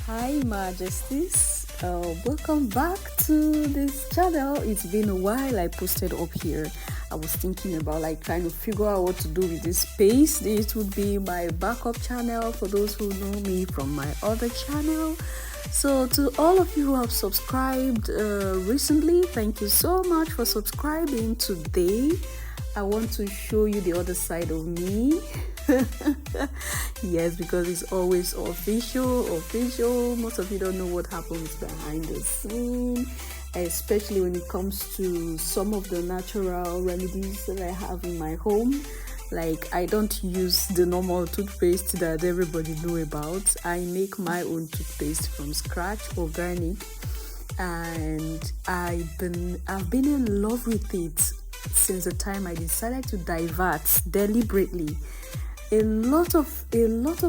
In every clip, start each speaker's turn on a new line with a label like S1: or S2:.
S1: Hi, Majesties. Welcome back to this channel. It's been a while I posted up here. I was thinking about trying to figure out what to do with this space. This would be my backup channel for those who know me from my other channel. So to all of you who have subscribed recently, thank you so much for subscribing. Today I want to show you the other side of me. Yes, because it's always official. Most of you don't know what happens behind the scene, especially when it comes to some of the natural remedies that I have in my home. Like, I don't use the normal toothpaste that everybody know about. I make my own toothpaste from scratch, organic, and I've been in love with it since the time I decided to divert deliberately. A lot of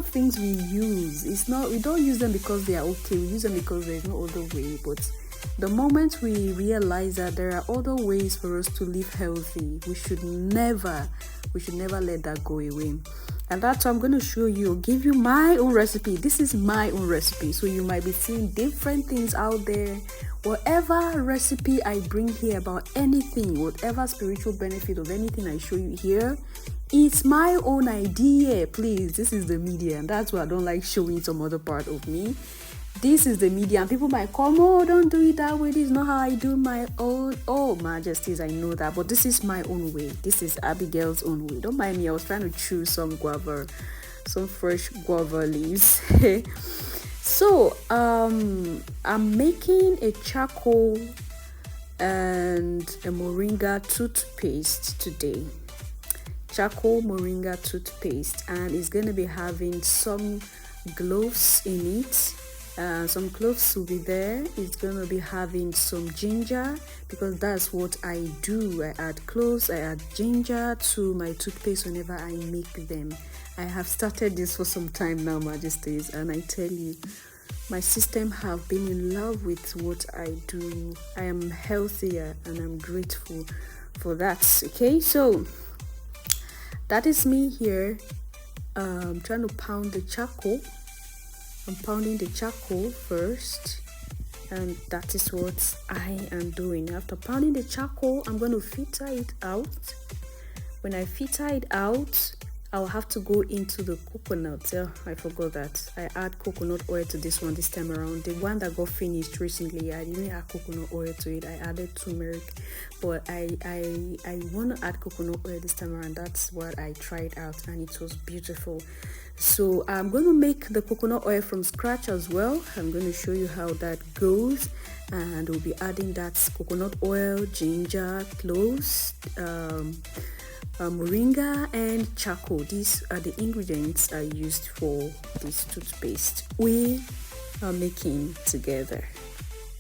S1: things we use, we don't use them because they are okay, we use them because there's no other way. But the moment we realize that there are other ways for us to live healthy, we should never let that go away. And that's what I'm going to show you, give you my own recipe. This is my own recipe, so you might be seeing different things out there. Whatever recipe I bring here about anything, whatever spiritual benefit of anything I show you here, it's my own idea. Please, this is the media, and that's why I don't like showing some other part of me. This is the media, and people might come, oh, don't do it that way. This is not how I do my own. Oh, Majesties, I know that, but this is my own way. This is Abigail's own way. Don't mind me. I was trying to choose some fresh guava leaves. So, I'm making a charcoal and a Moringa toothpaste today. Charcoal Moringa toothpaste, and it's going to be having some cloves in it. Some cloves will be there. It's going to be having some ginger, because that's what I do. I add cloves, I add ginger to my toothpaste whenever I make them. I have started this for some time now, Majesties, and I tell you, my system have been in love with what I do. I am healthier and I'm grateful for that. Okay, so that is me here. I'm trying to pound the charcoal. I'm pounding the charcoal first, and that is what I am doing. After pounding the charcoal, I'm going to filter it out. When I filter it out, I'll have to go into the coconut. I forgot that I add coconut oil to this one this time around. The one that got finished recently, I didn't add coconut oil to it. I added turmeric, but I want to add coconut oil this time around. That's what I tried out, and it was beautiful. So I'm going to make the coconut oil from scratch as well. I'm going to show you how that goes, and we'll be adding that coconut oil, ginger, cloves, moringa, and charcoal. These are the ingredients I used for this toothpaste we are making together.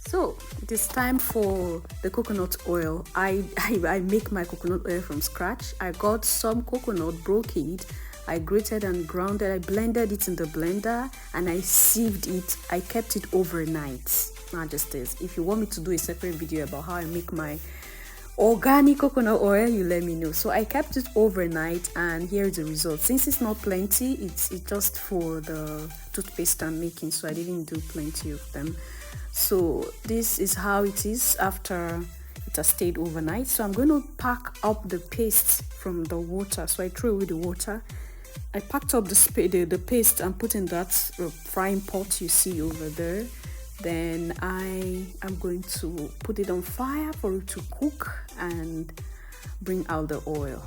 S1: So it is time for the coconut oil. I make my coconut oil from scratch. I got some coconut, broke it, I grated and ground it, I blended it in the blender, and I sieved it. I kept it overnight. Majesties, if you want me to do a separate video about how I make my organic coconut oil, you let me know. So I kept it overnight, and here is the result. Since it's not plenty, it's just for the toothpaste I'm making, so I didn't do plenty of them. So this is how it is after it has stayed overnight. So I'm going to pack up the paste from the water. So I threw away the water. I packed up the paste and put in that frying pot you see over there. Then I am going to put it on fire for it to cook and bring out the oil.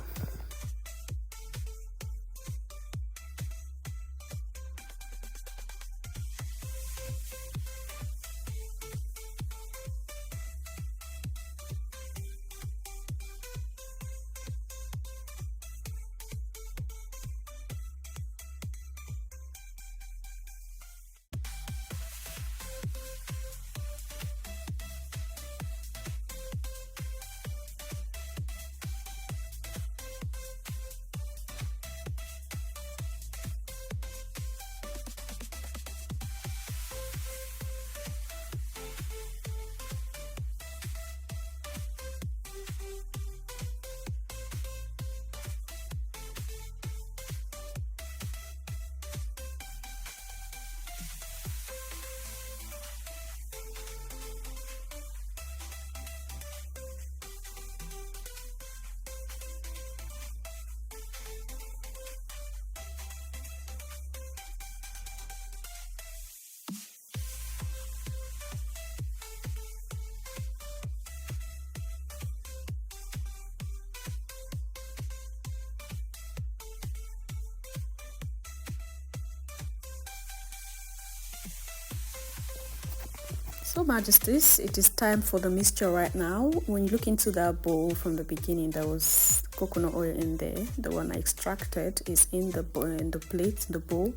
S1: So Majesties, it is time for the mixture right now. When you look into that bowl from the beginning, there was coconut oil in there. The one I extracted is in the plate, the bowl,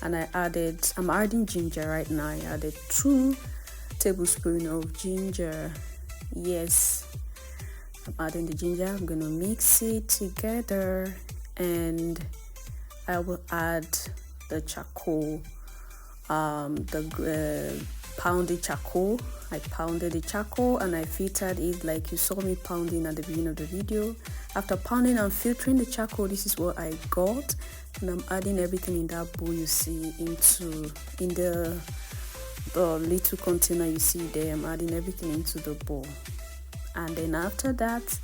S1: and I'm adding ginger right now. I added 2 tablespoons of ginger. Yes, I'm adding the ginger. I'm gonna mix it together, and I will add the charcoal, the pounded charcoal. I pounded the charcoal and I filtered it like you saw me pounding at the beginning of the video. After pounding and filtering the charcoal, this is what I got, and I'm adding everything in that bowl you see in the little container you see there. I'm adding everything into the bowl, and then after that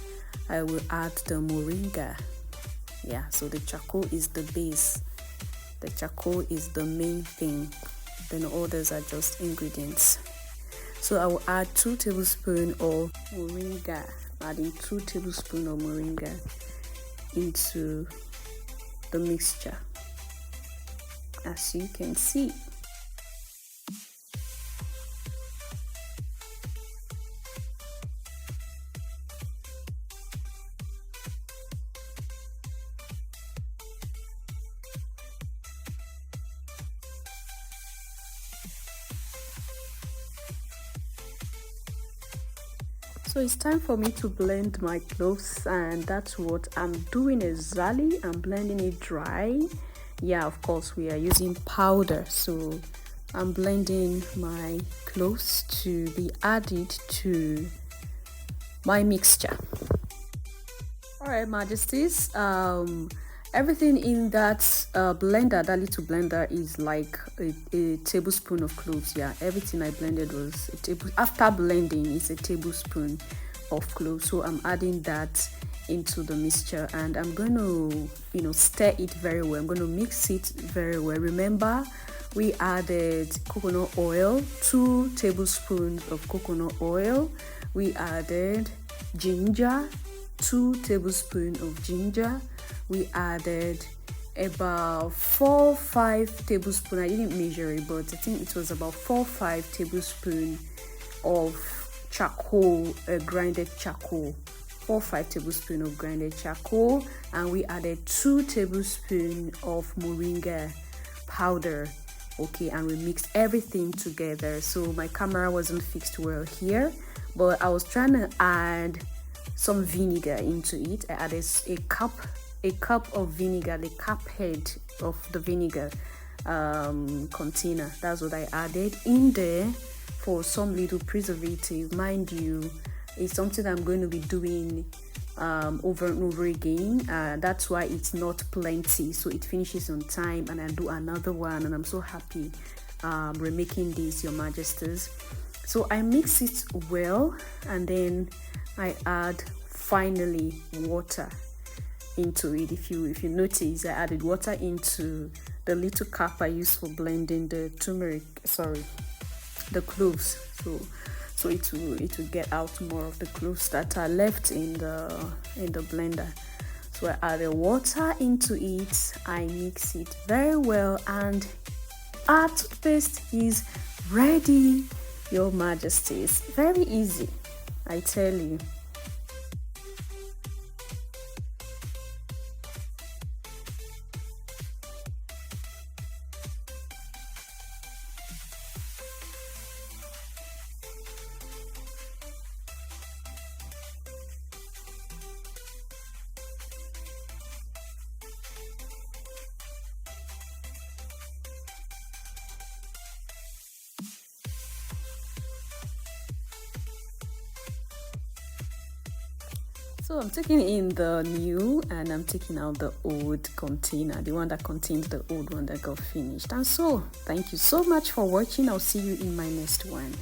S1: I will add the moringa. Yeah, so the charcoal is the base, the charcoal is the main thing, then others are just ingredients. So I will add 2 tablespoons of moringa. Adding 2 tablespoons of moringa into the mixture, as you can see. So it's time for me to blend my cloves, and that's what I'm doing exactly. I'm blending it dry. Yeah, of course we are using powder, so I'm blending my cloves to be added to my mixture. Alright Majesties, everything in that blender, that little blender, is like a tablespoon of cloves. Yeah, everything I blended was after blending is a tablespoon of cloves. So I'm adding that into the mixture, and I'm going to stir it very well. I'm going to mix it very well. Remember, we added coconut oil, 2 tablespoons of coconut oil. We added ginger, 2 tablespoons of ginger. We added about 4-5 tablespoons. I didn't measure it, but I think it was about 4-5 tablespoons of charcoal, grinded charcoal. 4-5 tablespoons of grinded charcoal, and we added 2 tablespoons of moringa powder. Okay, and we mixed everything together. So my camera wasn't fixed well here, but I was trying to add some vinegar into it. I added a cup of vinegar, the cup head of the vinegar container. That's what I added in there for some little preservative. Mind you, it's something I'm going to be doing over and over again. That's why it's not plenty, so it finishes on time, and I do another one, and I'm so happy remaking this, Your Majesties. So I mix it well, and then I add finally water into it. If you notice, I added water into the little cup I used for blending the the cloves, so it will get out more of the cloves that are left in the blender. So I added water into it, I mix it very well, and our toothpaste is ready, Your Majesties. Very easy, I tell you. So I'm taking in the new, and I'm taking out the old container, the one that contains the old one that got finished. And so thank you so much for watching. I'll see you in my next one.